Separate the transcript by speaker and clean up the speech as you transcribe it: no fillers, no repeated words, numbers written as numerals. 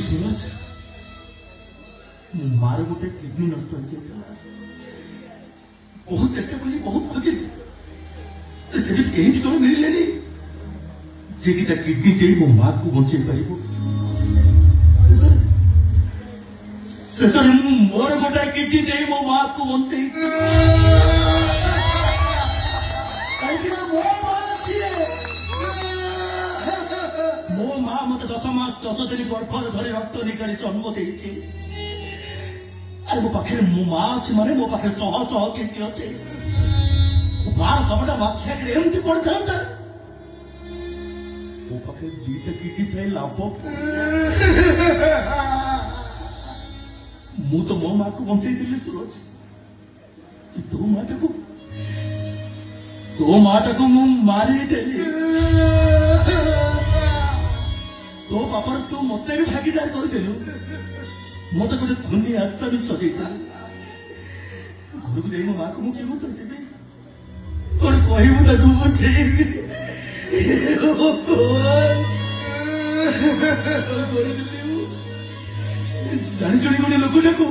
Speaker 1: सूरज मार गोटे किडनी नष्ट हो जाता बहुत चेष्टा कली बहुत खोजिली से कहीं भी जन मिलने जे कि किडनी दे मो माँ को बचे पार शेषर मोर गोटे किडनी दे मो माँ को बचे मो माँ मत 10 मास 10 दिन गर्भर धरी रक्त निकाली जन्म देती अरे मो पाखे मो माँ अच्छी माने मो पाखे शह शह किडनी अच्छे मार सबटा बाछा एमती पड़ता मो पाखे 2टा किडनी थे लाभ मु तो मो माँ को बंचाई सूरज तो माटा को मु मारी देली तो पापर तू मत भी भागीदार करदेलु मत गोटे धनी आशा भी सजे घर को जाई मो माँ को मुझे उत्तर देवी कौन कहबू ताकू बुझेबी जानी शुणी गोटे लोकटा को